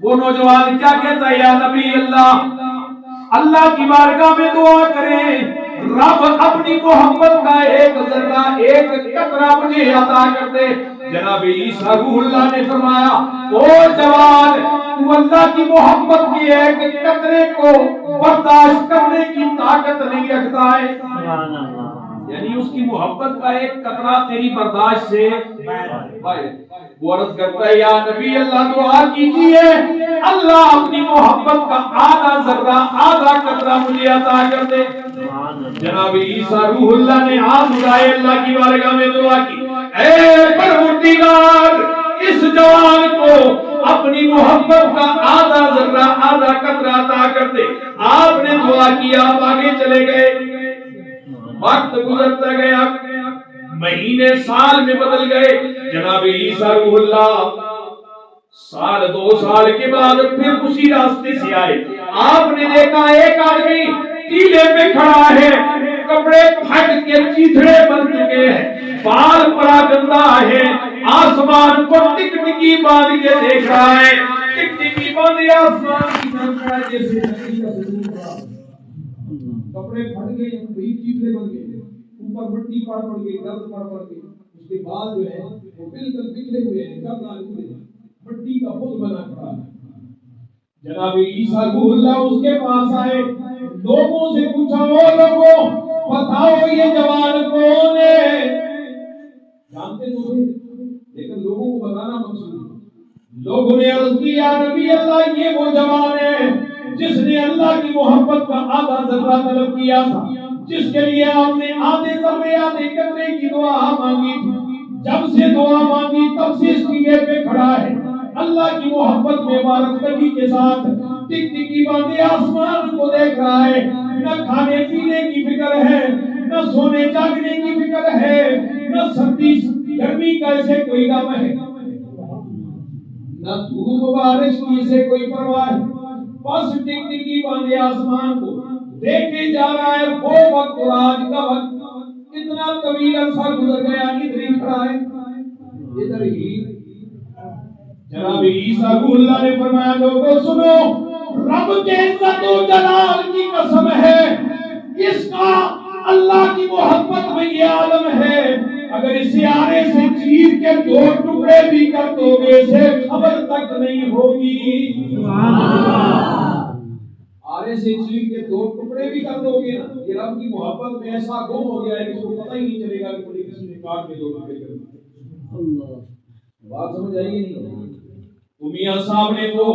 وہ نوجوان کیا کہتا ہے؟ یا نبی اللہ کی بارگاہ میں دعا کریں رب اپنی محبت کا ایک ذرہ ایک قطرہ مجھے عطا کر دے۔ جناب عیسیٰ روح اللہ نے فرمایا او جوان تو اللہ کی محبت کے ایک قطرے کو برداشت کرنے کی طاقت نہیں رکھتا ہے، سبحان اللہ، یعنی اس کی محبت کا ایک قطرہ تیری برداشت سے باہر۔ وہ عرض کرتا ہے یا نبی اللہ دعا کیجئے اللہ اپنی محبت کا آدھا ذرہ آدھا قطرہ مجھے عطا کر دے۔ جناب عیسیٰ روح اللہ نے ہاتھ اٹھائے اللہ کی بارگاہ میں دعا کی، اے پروردگار اس جوان کو اپنی محبت کا آدھا ذرہ آدھا قطرہ عطا کر دے۔ آپ نے دعا کی، آپ آگے چلے گئے، وقت گزرتا گیا، مہینے سال میں بدل گئے۔ جناب عیسیٰ روح اللہ سال دو سال کے بعد پھر اسی راستے سے آئے۔ آپ نے دیکھا ایک آدمی ٹیلے پہ کھڑا ہے، کپڑے پھٹ کے چیتھڑے بن چکے ہیں، بال پراگندہ ہے، آسمان کو ٹکٹکی باندھ کے دیکھ رہا ہے، ٹکٹکی باندھ آسمان کی طرف ہے جیسے کپڑے پھٹ گئے، وہی چیتھڑے بن گئے، اوپر مٹی پڑ گئی، گرد پڑ گئی، اس کے بعد جو ہے وہ بالکل بکھرے ہوئے ہیں، گردان ہوئے ہیں، مٹی کا بت بنا کھڑا ہے۔ جناب عیسیٰ روح اللہ اس کے پاس آئے، لوگوں سے پوچھا او لوگوں بتاؤ یہ جوان کون ہے؟ جانتے تو تھے لیکن لوگوں کو بتانا مقصود ہے۔ لوگوں نے عرض کی یا نبی اللہ یہ وہ جوان ہے جس نے اللہ کی محبت کا آدھا ذرہ طلب کیا تھا، جس کے لیے آپ نے آدھے ذرے آدھے قطرے کی دعا مانگی تھی۔ جب سے دعا مانگی تب سے اس ٹیلے پہ کھڑا ہے، اللہ کی محبت میں وابستگی کے ساتھ ٹکٹکی باندھے آسمان کو دیکھ رہا ہے، نہ کھانے پینے کی فکر ہے، نہ سونے جاگنے کی فکر ہے، نہ سردی گرمی کا اسے کوئی غم ہے، نہ دھوپ بارش کی اسے کوئی پرواہ ہے، بس ٹکٹکی باندھے آسمان کو دیکھے جا رہا ہے۔ وہ وقت اور آج کا وقت اتنا طویل عرصہ گزر گیا، ادھر ہی کھڑا ہے، ادھر ہی۔ جناب عیسیٰ روح اللہ نے فرمایا لوگوں سنو، رب کے عزت و جلال کی قسم ہے اس کا اللہ کی محبت میں یہ عالم ہے، اگر اسے آنے سے چیر کے دو ٹکڑے بھی کر دو گے اسے خبر تک نہیں ہوگی۔ آنے سے چیر کے دو ٹکڑے بھی کر دو گے نا، یہ رب کی محبت میں ایسا گم ہو گیا ہے کہ اس کو پتہ ہی نہیں چلے گا کہ مجھے کسی نے کاٹ کے دو ٹکڑے کر دیے۔ بات سمجھ آئی نہیں؟ میاں صاحب نے تو